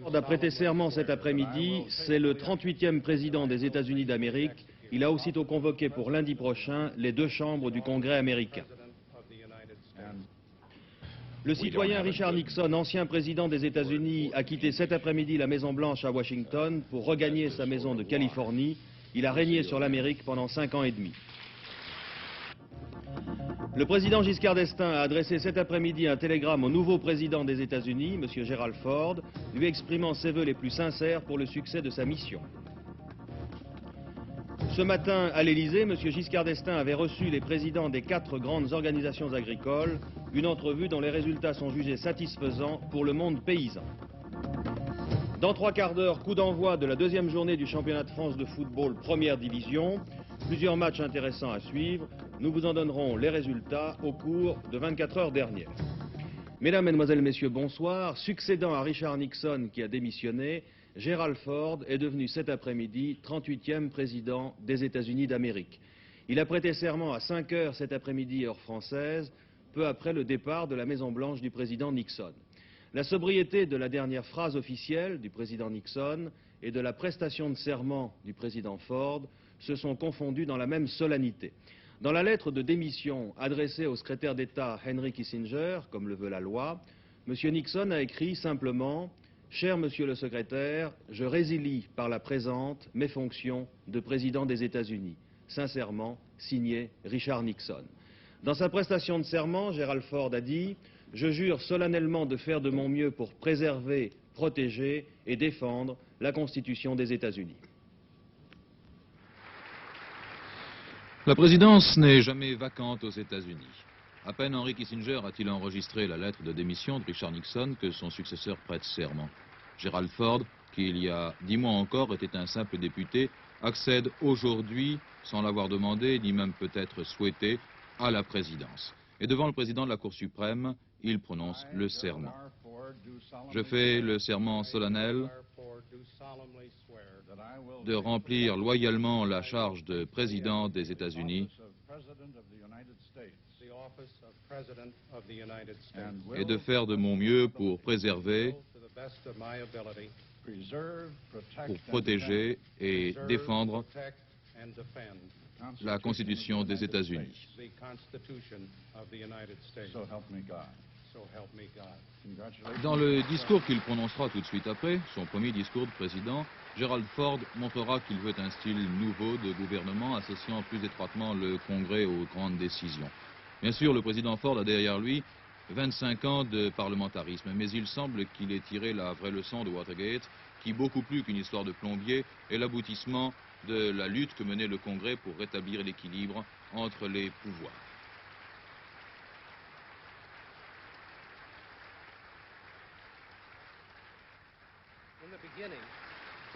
Ford a prêté serment cet après-midi. C'est le 38e président des États-Unis d'Amérique. Il a aussitôt convoqué pour lundi prochain les deux chambres du Congrès américain. Le citoyen Richard Nixon, ancien président des États-Unis, a quitté cet après-midi la Maison-Blanche à Washington pour regagner sa maison de Californie. Il a régné sur l'Amérique pendant 5 ans et demi. Le président Giscard d'Estaing a adressé cet après-midi un télégramme au nouveau président des États-Unis, M. Gerald Ford, lui exprimant ses vœux les plus sincères pour le succès de sa mission. Ce matin, à l'Élysée, M. Giscard d'Estaing avait reçu les présidents des 4 grandes organisations agricoles, une entrevue dont les résultats sont jugés satisfaisants pour le monde paysan. Dans 3 quarts d'heure, coup d'envoi de la 2e journée du championnat de France de football première division. Plusieurs matchs intéressants à suivre. Nous vous en donnerons les résultats au cours de 24 heures dernières. Mesdames, Mesdemoiselles, Messieurs, bonsoir. Succédant à Richard Nixon qui a démissionné, Gerald Ford est devenu cet après-midi 38e président des États-Unis d'Amérique. Il a prêté serment à 5 heures cet après-midi heure française, peu après le départ de la Maison-Blanche du président Nixon. La sobriété de la dernière phrase officielle du président Nixon et de la prestation de serment du président Ford se sont confondus dans la même solennité. Dans la lettre de démission adressée au secrétaire d'État Henry Kissinger, comme le veut la loi, M. Nixon a écrit simplement « Cher Monsieur le secrétaire, je résilie par la présente mes fonctions de président des États-Unis. Sincèrement, signé Richard Nixon ». Dans sa prestation de serment, Gerald Ford a dit « Je jure solennellement de faire de mon mieux pour préserver, protéger et défendre la Constitution des États-Unis ». La présidence n'est jamais vacante aux États-Unis. À peine Henry Kissinger a-t-il enregistré la lettre de démission de Richard Nixon que son successeur prête serment. Gerald Ford, qui il y a 10 mois encore était un simple député, accède aujourd'hui, sans l'avoir demandé, ni même peut-être souhaité, à la présidence. Et devant le président de la Cour suprême, il prononce le serment. Je fais le serment solennel de remplir loyalement la charge de président des États-Unis et de faire de mon mieux pour préserver, pour protéger et défendre la Constitution des États-Unis. Dans le discours qu'il prononcera tout de suite après, son premier discours de président, Gerald Ford montrera qu'il veut un style nouveau de gouvernement associant plus étroitement le Congrès aux grandes décisions. Bien sûr, le président Ford a derrière lui 25 ans de parlementarisme, mais il semble qu'il ait tiré la vraie leçon de Watergate, qui, beaucoup plus qu'une histoire de plombier, est l'aboutissement de la lutte que menait le Congrès pour rétablir l'équilibre entre les pouvoirs.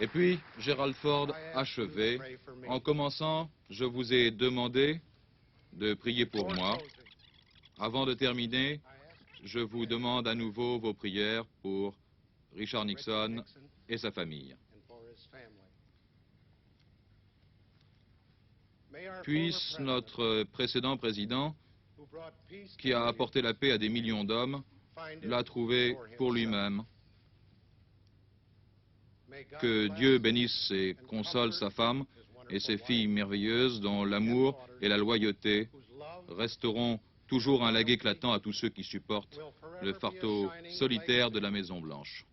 Et puis, Gerald Ford achevait, en commençant, je vous ai demandé de prier pour moi. Avant de terminer, je vous demande à nouveau vos prières pour Richard Nixon et sa famille. Puisse notre précédent président, qui a apporté la paix à des millions d'hommes, la trouver pour lui-même. Que Dieu bénisse et console sa femme et ses filles merveilleuses dont l'amour et la loyauté resteront toujours un legs éclatant à tous ceux qui supportent le fardeau solitaire de la Maison-Blanche.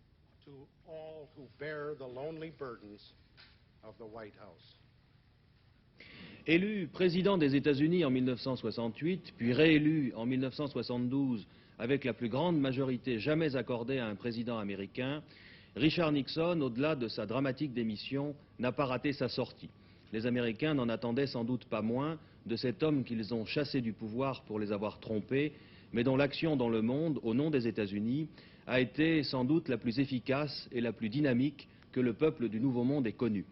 Élu président des États-Unis en 1968, puis réélu en 1972 avec la plus grande majorité jamais accordée à un président américain, Richard Nixon, au-delà de sa dramatique démission, n'a pas raté sa sortie. Les Américains n'en attendaient sans doute pas moins de cet homme qu'ils ont chassé du pouvoir pour les avoir trompés, mais dont l'action dans le monde, au nom des États-Unis, a été sans doute la plus efficace et la plus dynamique que le peuple du Nouveau Monde ait connue.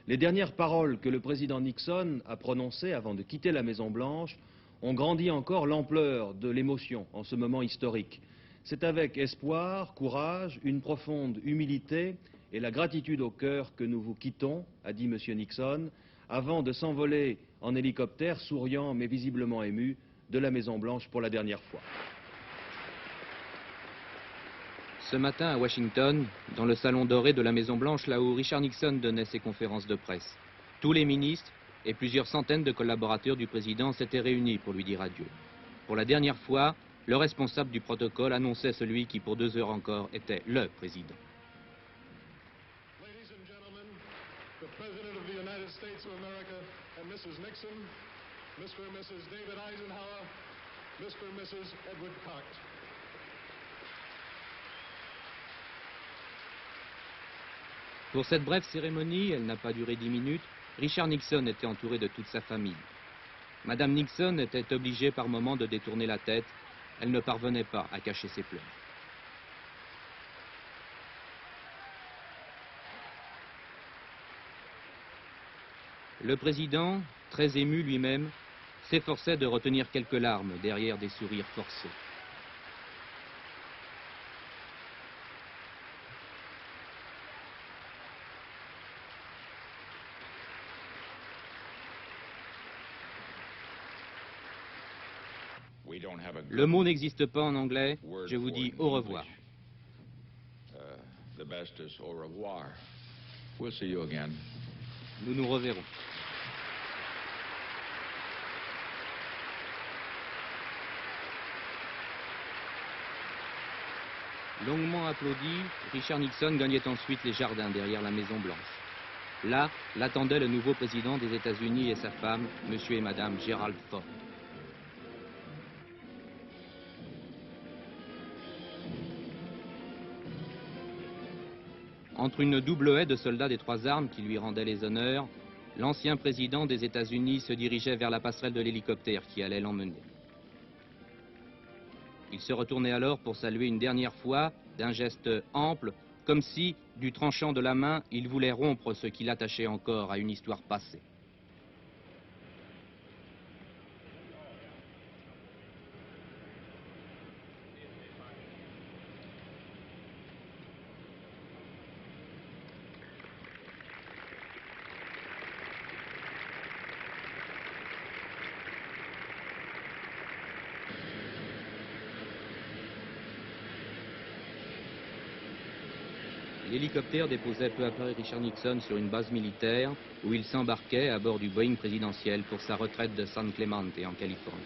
Les dernières paroles que le président Nixon a prononcées avant de quitter la Maison-Blanche ont grandi encore l'ampleur de l'émotion en ce moment historique. C'est avec espoir, courage, une profonde humilité et la gratitude au cœur que nous vous quittons, a dit M. Nixon, avant de s'envoler en hélicoptère, souriant mais visiblement ému, de la Maison-Blanche pour la dernière fois. Ce matin à Washington, dans le salon doré de la Maison-Blanche, là où Richard Nixon donnait ses conférences de presse, tous les ministres et plusieurs centaines de collaborateurs du président s'étaient réunis pour lui dire adieu. Pour la dernière fois, le responsable du protocole annonçait celui qui, pour 2 heures encore, était le président. Ladies and gentlemen, the President of the United States of America and Mrs. Nixon, Mr. and Mrs. David Eisenhower, Mr. and Mrs. Edward Cox. Pour cette brève cérémonie, elle n'a pas duré 10 minutes, Richard Nixon était entouré de toute sa famille. Madame Nixon était obligée par moments de détourner la tête. Elle ne parvenait pas à cacher ses pleurs. Le président, très ému lui-même, s'efforçait de retenir quelques larmes derrière des sourires forcés. Le mot n'existe pas en anglais, je vous dis au revoir. Nous nous reverrons. Longuement applaudi, Richard Nixon gagnait ensuite les jardins derrière la Maison-Blanche. Là, l'attendait le nouveau président des États-Unis et sa femme, monsieur et madame Gerald Ford. Entre une double haie de soldats des 3 armes qui lui rendaient les honneurs, l'ancien président des États-Unis se dirigeait vers la passerelle de l'hélicoptère qui allait l'emmener. Il se retournait alors pour saluer une dernière fois, d'un geste ample, comme si, du tranchant de la main, il voulait rompre ce qui l'attachait encore à une histoire passée. L'hélicoptère déposait peu après Richard Nixon sur une base militaire où il s'embarquait à bord du Boeing présidentiel pour sa retraite de San Clemente en Californie.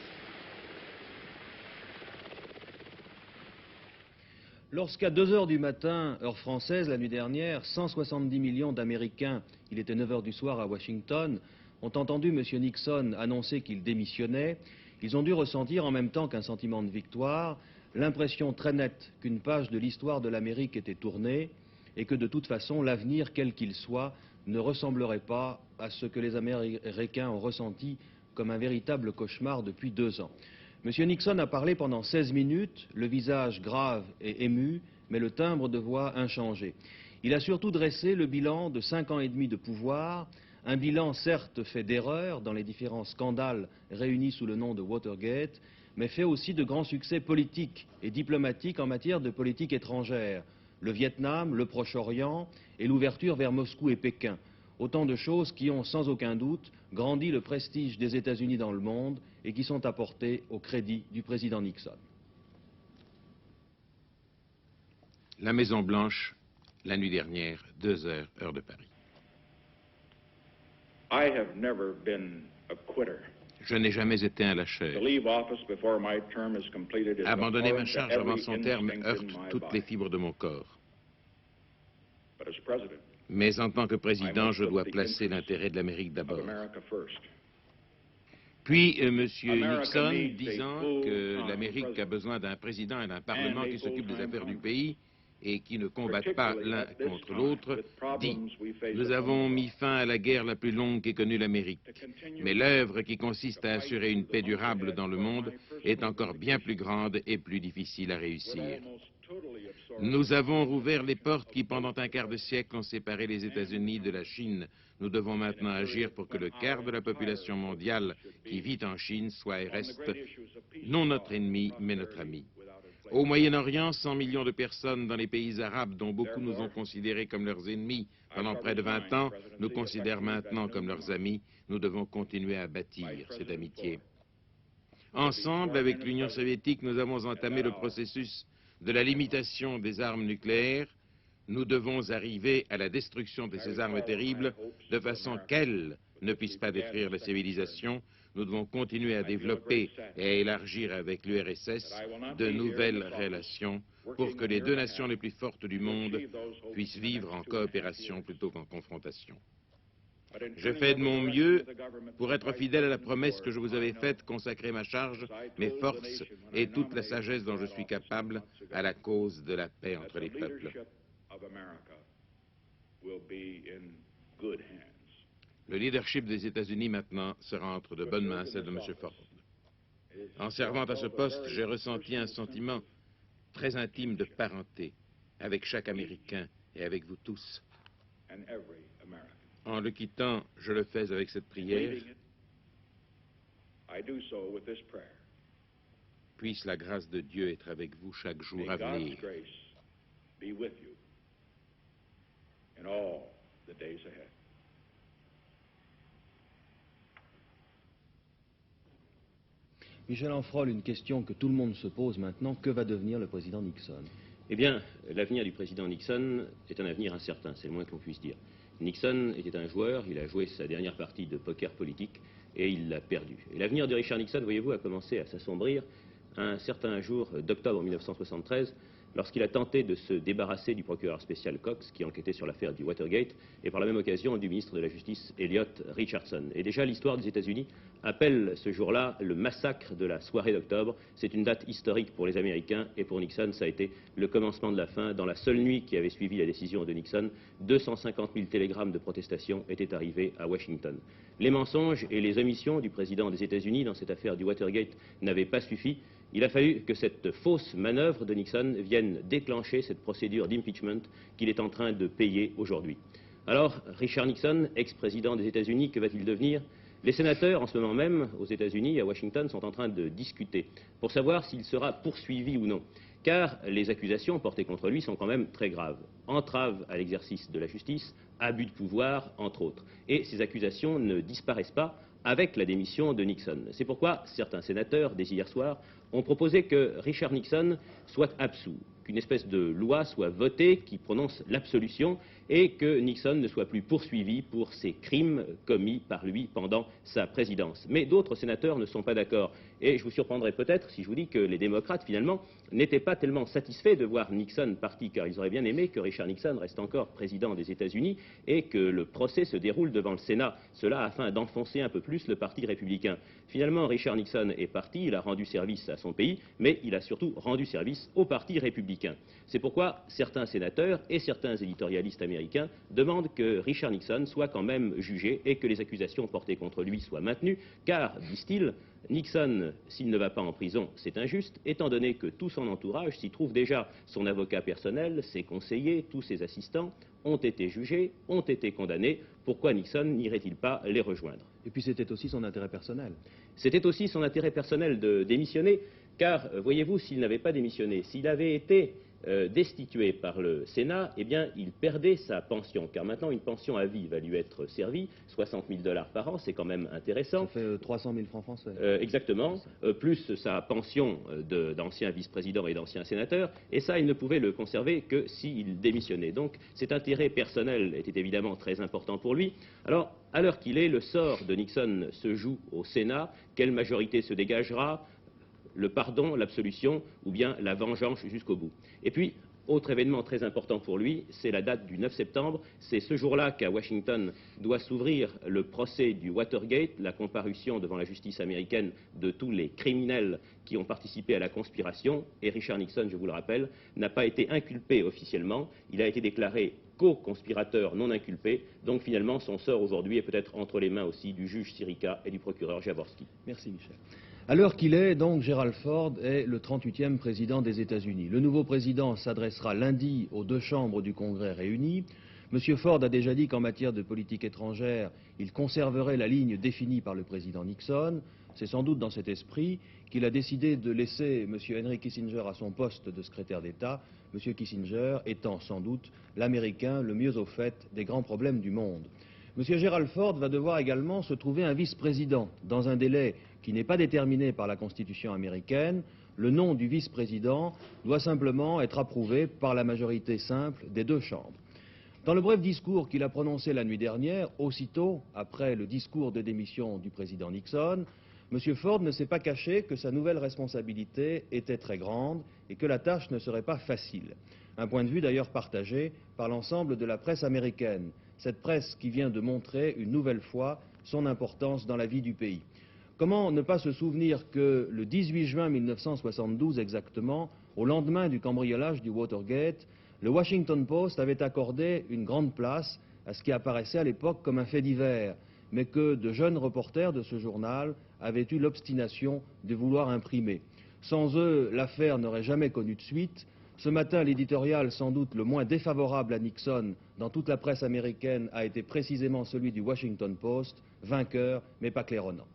Lorsqu'à 2 heures du matin, heure française, la nuit dernière, 170 millions d'Américains, il était 9 heures du soir à Washington, ont entendu M. Nixon annoncer qu'il démissionnait, ils ont dû ressentir en même temps qu'un sentiment de victoire, l'impression très nette qu'une page de l'histoire de l'Amérique était tournée, et que de toute façon, l'avenir, quel qu'il soit, ne ressemblerait pas à ce que les Américains ont ressenti comme un véritable cauchemar depuis 2 ans. M. Nixon a parlé pendant 16 minutes, le visage grave et ému, mais le timbre de voix inchangé. Il a surtout dressé le bilan de 5 ans et demi de pouvoir, un bilan certes fait d'erreurs dans les différents scandales réunis sous le nom de Watergate, mais fait aussi de grands succès politiques et diplomatiques en matière de politique étrangère. Le Vietnam, le Proche-Orient et l'ouverture vers Moscou et Pékin. Autant de choses qui ont sans aucun doute grandi le prestige des États-Unis dans le monde et qui sont apportées au crédit du président Nixon. La Maison-Blanche, la nuit dernière, 2 heures, heure de Paris. Je n'ai jamais été un lâcheur. Abandonner ma charge avant son terme heurte toutes les fibres de mon corps. Mais en tant que président, je dois placer l'intérêt de l'Amérique d'abord. Puis, M. Nixon, disant que l'Amérique a besoin d'un président et d'un parlement qui s'occupent des affaires du pays et qui ne combattent pas l'un contre l'autre, dit « Nous avons mis fin à la guerre la plus longue qu'ait connue l'Amérique. Mais l'œuvre qui consiste à assurer une paix durable dans le monde est encore bien plus grande et plus difficile à réussir. Nous avons rouvert les portes qui, pendant un quart de siècle, ont séparé les États-Unis de la Chine. Nous devons maintenant agir pour que le quart de la population mondiale qui vit en Chine soit et reste non notre ennemi, mais notre ami. Au Moyen-Orient, 100 millions de personnes dans les pays arabes, dont beaucoup nous ont considérés comme leurs ennemis pendant près de 20 ans, nous considèrent maintenant comme leurs amis. Nous devons continuer à bâtir cette amitié. Ensemble, avec l'Union soviétique, nous avons entamé le processus de la limitation des armes nucléaires, nous devons arriver à la destruction de ces armes terribles de façon qu'elles ne puissent pas détruire la civilisation. Nous devons continuer à développer et à élargir avec l'URSS de nouvelles relations pour que les deux nations les plus fortes du monde puissent vivre en coopération plutôt qu'en confrontation. Je fais de mon mieux pour être fidèle à la promesse que je vous avais faite, consacrer ma charge, mes forces et toute la sagesse dont je suis capable à la cause de la paix entre les peuples. Le leadership des États-Unis maintenant sera entre de bonnes mains, celle de M. Ford. En servant à ce poste, j'ai ressenti un sentiment très intime de parenté avec chaque Américain et avec vous tous. En le quittant, je le fais avec cette prière. Puisse la grâce de Dieu être avec vous chaque jour à venir. Michel Enfrol, une question que tout le monde se pose maintenant, que va devenir le président Nixon? Eh bien, l'avenir du président Nixon est un avenir incertain, c'est le moins qu'on puisse dire. Nixon était un joueur, il a joué sa dernière partie de poker politique et il l'a perdu. Et l'avenir de Richard Nixon, voyez-vous, a commencé à s'assombrir un certain jour d'octobre 1973, lorsqu'il a tenté de se débarrasser du procureur spécial Cox, qui enquêtait sur l'affaire du Watergate, et par la même occasion du ministre de la Justice, Elliot Richardson. Et déjà, l'histoire des États-Unis appelle ce jour-là le massacre de la soirée d'octobre. C'est une date historique pour les Américains, et pour Nixon, ça a été le commencement de la fin. Dans la seule nuit qui avait suivi la décision de Nixon, 250 000 télégrammes de protestation étaient arrivés à Washington. Les mensonges et les omissions du président des États-Unis dans cette affaire du Watergate n'avaient pas suffi. Il a fallu que cette fausse manœuvre de Nixon vienne déclencher cette procédure d'impeachment qu'il est en train de payer aujourd'hui. Alors, Richard Nixon, ex-président des États-Unis, que va-t-il devenir? Les sénateurs, en ce moment même, aux États-Unis, à Washington, sont en train de discuter pour savoir s'il sera poursuivi ou non. Car les accusations portées contre lui sont quand même très graves. Entrave à l'exercice de la justice, abus de pouvoir, entre autres. Et ces accusations ne disparaissent pas avec la démission de Nixon. C'est pourquoi certains sénateurs, dès hier soir, ont proposé que Richard Nixon soit absous, qu'une espèce de loi soit votée qui prononce l'absolution et que Nixon ne soit plus poursuivi pour ses crimes commis par lui pendant sa présidence. Mais d'autres sénateurs ne sont pas d'accord. Et je vous surprendrai peut-être si je vous dis que les démocrates, finalement, n'étaient pas tellement satisfaits de voir Nixon parti, car ils auraient bien aimé que Richard Nixon reste encore président des États-Unis et que le procès se déroule devant le Sénat, cela afin d'enfoncer un peu plus le parti républicain. Finalement, Richard Nixon est parti, il a rendu service à son pays, mais il a surtout rendu service au parti républicain. C'est pourquoi certains sénateurs et certains éditorialistes américains demandent que Richard Nixon soit quand même jugé et que les accusations portées contre lui soient maintenues, car, disent-ils, Nixon, s'il ne va pas en prison, c'est injuste, étant donné que tout son entourage s'y trouve déjà. Son avocat personnel, ses conseillers, tous ses assistants ont été jugés, ont été condamnés. Pourquoi Nixon n'irait-il pas les rejoindre? Et puis c'était aussi son intérêt personnel. C'était aussi son intérêt personnel de démissionner, car, voyez-vous, s'il n'avait pas démissionné, s'il avait été destitué par le Sénat, eh bien, il perdait sa pension, car maintenant une pension à vie va lui être servie, 60 000 $ par an, c'est quand même intéressant. Ça fait 300 000 francs français. Exactement, plus sa pension d'ancien vice-président et d'ancien sénateur, et ça, il ne pouvait le conserver que s'il démissionnait. Donc, cet intérêt personnel était évidemment très important pour lui. Alors, à l'heure qu'il est, le sort de Nixon se joue au Sénat. Quelle majorité se dégagera? Le pardon, l'absolution ou bien la vengeance jusqu'au bout. Et puis, autre événement très important pour lui, c'est la date du 9 septembre. C'est ce jour-là qu'à Washington doit s'ouvrir le procès du Watergate, la comparution devant la justice américaine de tous les criminels qui ont participé à la conspiration. Et Richard Nixon, je vous le rappelle, n'a pas été inculpé officiellement. Il a été déclaré co-conspirateur non inculpé. Donc finalement, son sort aujourd'hui est peut-être entre les mains aussi du juge Sirica et du procureur Jaworski. Merci Michel. À l'heure qu'il est, donc, Gerald Ford est le 38e président des États-Unis. Le nouveau président s'adressera lundi aux deux chambres du Congrès réunies. M. Ford a déjà dit qu'en matière de politique étrangère, il conserverait la ligne définie par le président Nixon. C'est sans doute dans cet esprit qu'il a décidé de laisser M. Henry Kissinger à son poste de secrétaire d'État, M. Kissinger étant sans doute l'Américain le mieux au fait des grands problèmes du monde. M. Gerald Ford va devoir également se trouver un vice-président dans un délai qui n'est pas déterminé par la Constitution américaine. Le nom du vice-président doit simplement être approuvé par la majorité simple des deux chambres. Dans le bref discours qu'il a prononcé la nuit dernière, aussitôt après le discours de démission du président Nixon, M. Ford ne s'est pas caché que sa nouvelle responsabilité était très grande et que la tâche ne serait pas facile. Un point de vue d'ailleurs partagé par l'ensemble de la presse américaine, cette presse qui vient de montrer une nouvelle fois son importance dans la vie du pays. Comment ne pas se souvenir que le 18 juin 1972 exactement, au lendemain du cambriolage du Watergate, le Washington Post avait accordé une grande place à ce qui apparaissait à l'époque comme un fait divers, mais que de jeunes reporters de ce journal avaient eu l'obstination de vouloir imprimer. Sans eux, l'affaire n'aurait jamais connu de suite. Ce matin, l'éditorial sans doute le moins défavorable à Nixon dans toute la presse américaine a été précisément celui du Washington Post, vainqueur mais pas claironnant.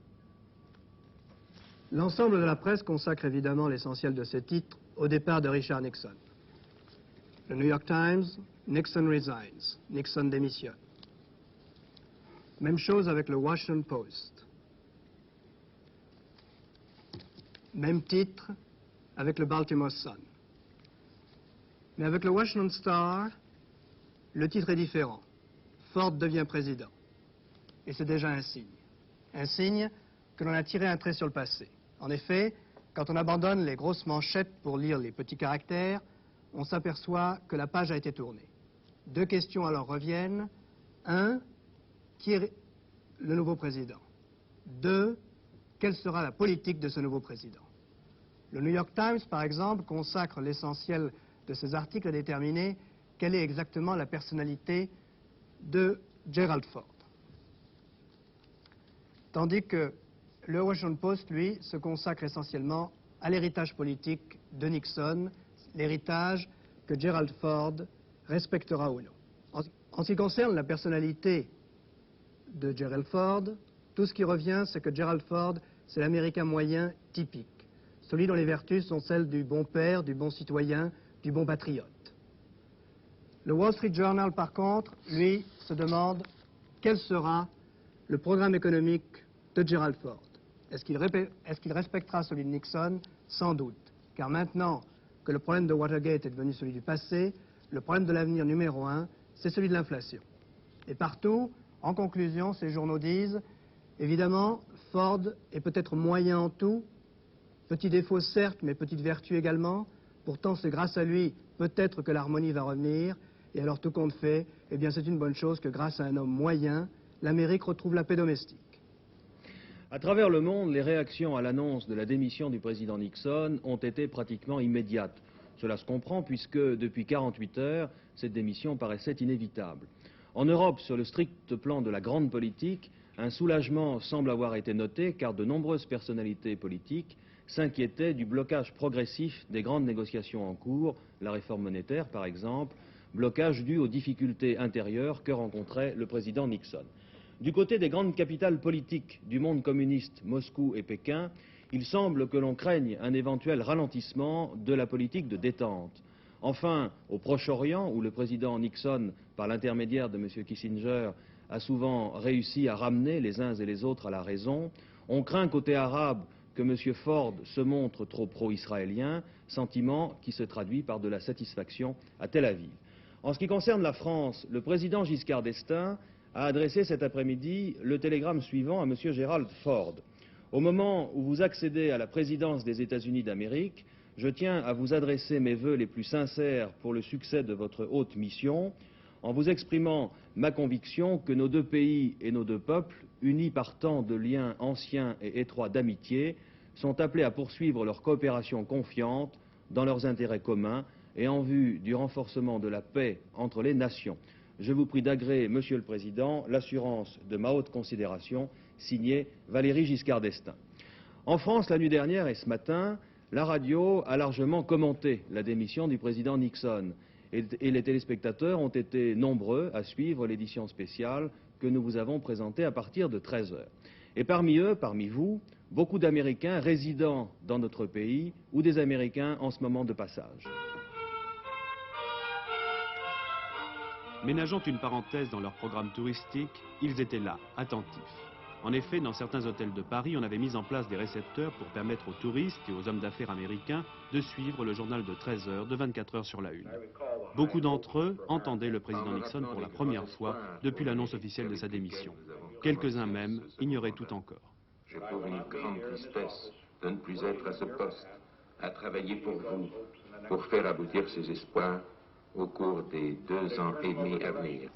L'ensemble de la presse consacre évidemment l'essentiel de ses titres au départ de Richard Nixon. Le New York Times, Nixon resigns, Nixon démissionne. Même chose avec le Washington Post. Même titre avec le Baltimore Sun. Mais avec le Washington Star, le titre est différent. Ford devient président. Et c'est déjà un signe. Un signe que l'on a tiré un trait sur le passé. En effet, quand on abandonne les grosses manchettes pour lire les petits caractères, on s'aperçoit que la page a été tournée. Deux questions alors reviennent. Un, qui est le nouveau président? Deux, quelle sera la politique de ce nouveau président? Le New York Times, par exemple, consacre l'essentiel de ses articles à déterminer quelle est exactement la personnalité de Gerald Ford. Tandis que le Washington Post, lui, se consacre essentiellement à l'héritage politique de Nixon, l'héritage que Gerald Ford respectera ou non. En ce qui concerne la personnalité de Gerald Ford, tout ce qui revient, c'est que Gerald Ford, c'est l'Américain moyen typique, celui dont les vertus sont celles du bon père, du bon citoyen, du bon patriote. Le Wall Street Journal, par contre, lui, se demande quel sera le programme économique de Gerald Ford. Est-ce qu'il respectera celui de Nixon? Sans doute. Car maintenant que le problème de Watergate est devenu celui du passé, le problème de l'avenir numéro un, c'est celui de l'inflation. Et partout, en conclusion, ces journaux disent, évidemment, Ford est peut-être moyen en tout, petit défaut certes, mais petite vertu également. Pourtant, c'est grâce à lui, peut-être que l'harmonie va revenir. Et alors, tout compte fait, eh bien, c'est une bonne chose que grâce à un homme moyen, l'Amérique retrouve la paix domestique. À travers le monde, les réactions à l'annonce de la démission du président Nixon ont été pratiquement immédiates. Cela se comprend puisque, depuis 48 heures, cette démission paraissait inévitable. En Europe, sur le strict plan de la grande politique, un soulagement semble avoir été noté car de nombreuses personnalités politiques s'inquiétaient du blocage progressif des grandes négociations en cours, la réforme monétaire par exemple, blocage dû aux difficultés intérieures que rencontrait le président Nixon. Du côté des grandes capitales politiques du monde communiste, Moscou et Pékin, il semble que l'on craigne un éventuel ralentissement de la politique de détente. Enfin, au Proche-Orient, où le président Nixon, par l'intermédiaire de M. Kissinger, a souvent réussi à ramener les uns et les autres à la raison, on craint côté arabe que M. Ford se montre trop pro-israélien, sentiment qui se traduit par de la satisfaction à Tel Aviv. En ce qui concerne la France, le président Giscard d'Estaing a adressé cet après-midi le télégramme suivant à M. Gerald Ford. Au moment où vous accédez à la présidence des États-Unis d'Amérique, je tiens à vous adresser mes vœux les plus sincères pour le succès de votre haute mission, en vous exprimant ma conviction que nos deux pays et nos deux peuples, unis par tant de liens anciens et étroits d'amitié, sont appelés à poursuivre leur coopération confiante dans leurs intérêts communs et en vue du renforcement de la paix entre les nations. Je vous prie d'agréer, Monsieur le Président, l'assurance de ma haute considération, signée Valéry Giscard d'Estaing. En France, la nuit dernière et ce matin, la radio a largement commenté la démission du président Nixon et les téléspectateurs ont été nombreux à suivre l'édition spéciale que nous vous avons présentée à partir de 13 heures. Et parmi eux, parmi vous, beaucoup d'Américains résidant dans notre pays ou des Américains en ce moment de passage. Ménageant une parenthèse dans leur programme touristique, ils étaient là, attentifs. En effet, dans certains hôtels de Paris, on avait mis en place des récepteurs pour permettre aux touristes et aux hommes d'affaires américains de suivre le journal de 13 heures, de 24 heures sur la une. Beaucoup d'entre eux entendaient le président Nixon pour la première fois depuis l'annonce officielle de sa démission. Quelques-uns même ignoraient tout encore. J'éprouve une grande tristesse de ne plus être à ce poste, à travailler pour vous, pour faire aboutir ces espoirs au cours des 2 ans et demi à venir.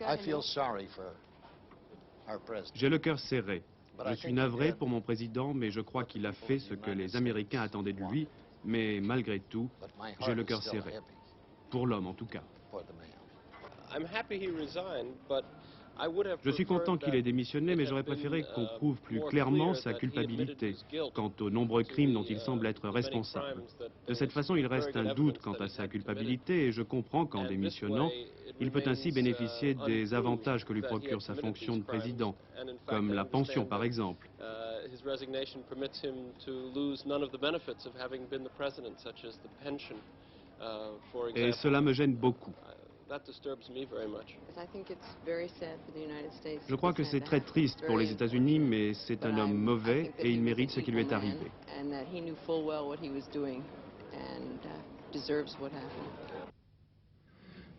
J'ai le cœur serré. Je suis navré pour mon président, mais je crois qu'il a fait ce que les Américains attendaient de lui. Mais malgré tout, j'ai le cœur serré. Pour l'homme, en tout cas. Je suis content qu'il ait démissionné, mais j'aurais préféré qu'on prouve plus clairement sa culpabilité quant aux nombreux crimes dont il semble être responsable. De cette façon, il reste un doute quant à sa culpabilité et je comprends qu'en démissionnant, il peut ainsi bénéficier des avantages que lui procure sa fonction de président, comme la pension par exemple. Et cela me gêne beaucoup. Je crois que c'est très triste pour les États-Unis, mais c'est un homme mauvais et il mérite ce qui lui est arrivé.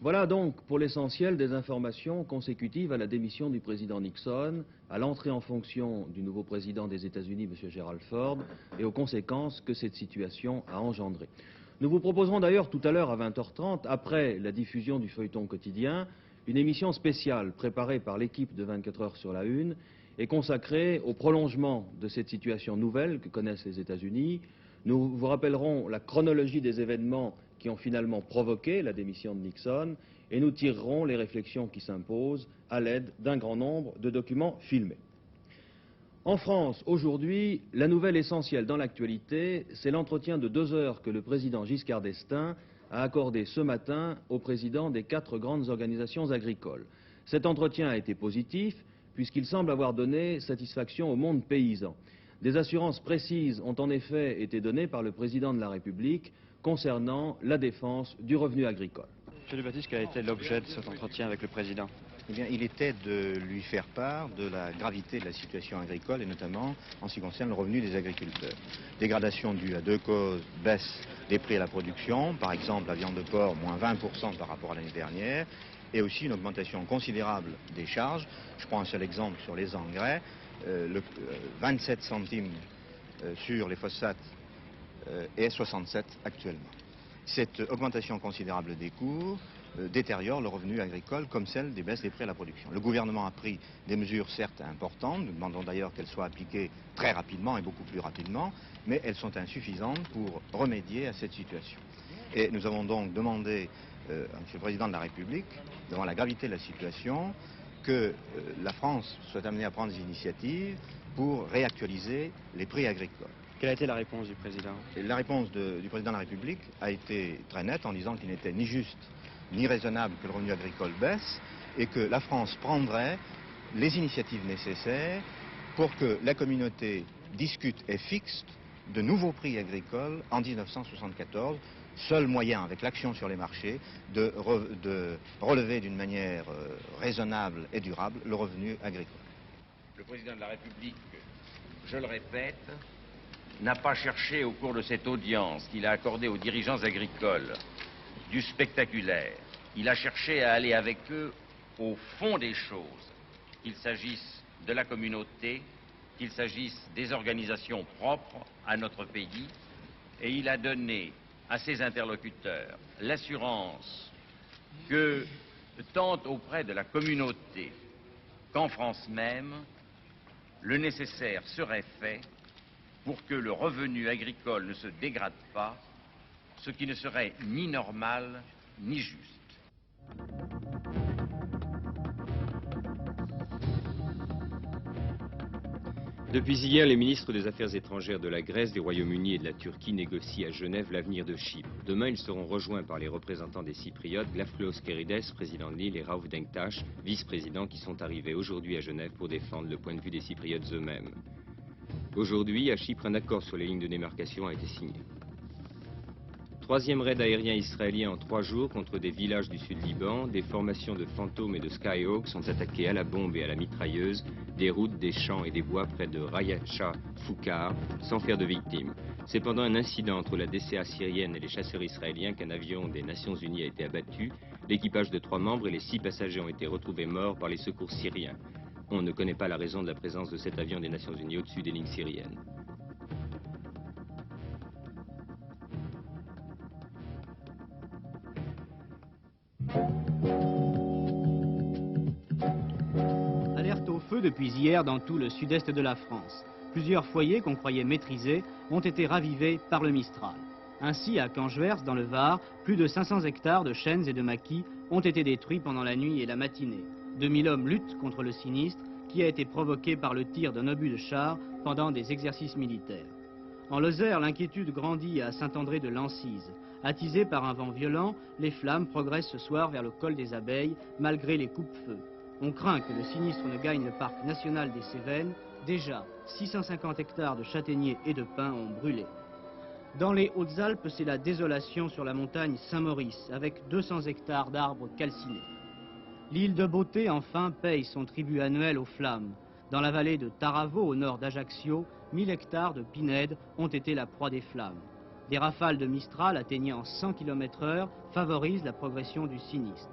Voilà donc pour l'essentiel des informations consécutives à la démission du président Nixon, à l'entrée en fonction du nouveau président des États-Unis, M. Gerald Ford, et aux conséquences que cette situation a engendrées. Nous vous proposerons d'ailleurs tout à l'heure à 20h30, après la diffusion du feuilleton quotidien, une émission spéciale préparée par l'équipe de 24 heures sur la une et consacrée au prolongement de cette situation nouvelle que connaissent les États-Unis. Nous vous rappellerons la chronologie des événements qui ont finalement provoqué la démission de Nixon et nous tirerons les réflexions qui s'imposent à l'aide d'un grand nombre de documents filmés. En France, aujourd'hui, la nouvelle essentielle dans l'actualité, c'est l'entretien de 2 heures que le président Giscard d'Estaing a accordé ce matin au président des 4 grandes organisations agricoles. Cet entretien a été positif puisqu'il semble avoir donné satisfaction au monde paysan. Des assurances précises ont en effet été données par le président de la République concernant la défense du revenu agricole. Monsieur Dubattis, quel a été l'objet de cet entretien avec le président ? Eh bien, il était de lui faire part de la gravité de la situation agricole et notamment en ce qui concerne le revenu des agriculteurs. Dégradation due à 2 causes, baisse des prix à la production, par exemple la viande de porc, moins 20% par rapport à l'année dernière, et aussi une augmentation considérable des charges. Je prends un seul exemple sur les engrais, 27 centimes sur les phosphates et 67 actuellement. Cette augmentation considérable des cours détériore le revenu agricole comme celle des baisses des prix à la production. Le gouvernement a pris des mesures certes importantes, nous demandons d'ailleurs qu'elles soient appliquées très rapidement et beaucoup plus rapidement, mais elles sont insuffisantes pour remédier à cette situation. Et nous avons donc demandé à M. le Président de la République, devant la gravité de la situation, que la France soit amenée à prendre des initiatives pour réactualiser les prix agricoles. Quelle a été la réponse du président? La réponse du président de la République a été très nette en disant qu'il n'était ni juste ni raisonnable que le revenu agricole baisse et que la France prendrait les initiatives nécessaires pour que la communauté discute et fixe de nouveaux prix agricoles en 1974, seul moyen avec l'action sur les marchés de relever d'une manière raisonnable et durable le revenu agricole. Le président de la République, je le répète, n'a pas cherché au cours de cette audience qu'il a accordée aux dirigeants agricoles du spectaculaire. Il a cherché à aller avec eux au fond des choses, qu'il s'agisse de la communauté, qu'il s'agisse des organisations propres à notre pays, et il a donné à ses interlocuteurs l'assurance que, tant auprès de la communauté qu'en France même, le nécessaire serait fait pour que le revenu agricole ne se dégrade pas, ce qui ne serait ni normal ni juste. Depuis hier, les ministres des Affaires étrangères de la Grèce, du Royaume-Uni et de la Turquie négocient à Genève l'avenir de Chypre. Demain, ils seront rejoints par les représentants des Cypriotes, Glafoulos Kerides, président de l'île, et Rauf Denktash, vice-président, qui sont arrivés aujourd'hui à Genève pour défendre le point de vue des Cypriotes eux-mêmes. Aujourd'hui, à Chypre, un accord sur les lignes de démarcation a été signé. Troisième raid aérien israélien en 3 jours contre des villages du sud Liban. Des formations de fantômes et de Skyhawks sont attaquées à la bombe et à la mitrailleuse des routes, des champs et des bois près de Rayacha Foukar, sans faire de victimes. C'est pendant un incident entre la DCA syrienne et les chasseurs israéliens qu'un avion des Nations Unies a été abattu. L'équipage de 3 membres et les 6 passagers ont été retrouvés morts par les secours syriens. On ne connaît pas la raison de la présence de cet avion des Nations Unies au-dessus des lignes syriennes. Alerte au feu depuis hier dans tout le sud-est de la France. Plusieurs foyers qu'on croyait maîtrisés ont été ravivés par le Mistral. Ainsi, à Cangeverse, dans le Var, plus de 500 hectares de chênes et de maquis ont été détruits pendant la nuit et la matinée. 2000 hommes luttent contre le sinistre qui a été provoqué par le tir d'un obus de char pendant des exercices militaires. En Lozère, l'inquiétude grandit à Saint-André de Lancise. Attisées par un vent violent, les flammes progressent ce soir vers le col des Abeilles, malgré les coupe-feux. On craint que le sinistre ne gagne le parc national des Cévennes. Déjà, 650 hectares de châtaigniers et de pins ont brûlé. Dans les Hautes-Alpes, c'est la désolation sur la montagne Saint-Maurice, avec 200 hectares d'arbres calcinés. L'île de Beauté, enfin, paye son tribut annuel aux flammes. Dans la vallée de Taravo, au nord d'Ajaccio, 1000 hectares de pinèdes ont été la proie des flammes. Des rafales de Mistral atteignant 100 km/h favorisent la progression du sinistre.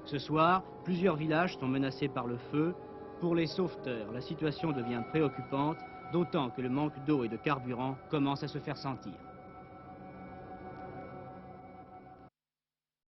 Ce soir, plusieurs villages sont menacés par le feu. Pour les sauveteurs, la situation devient préoccupante, d'autant que le manque d'eau et de carburant commence à se faire sentir.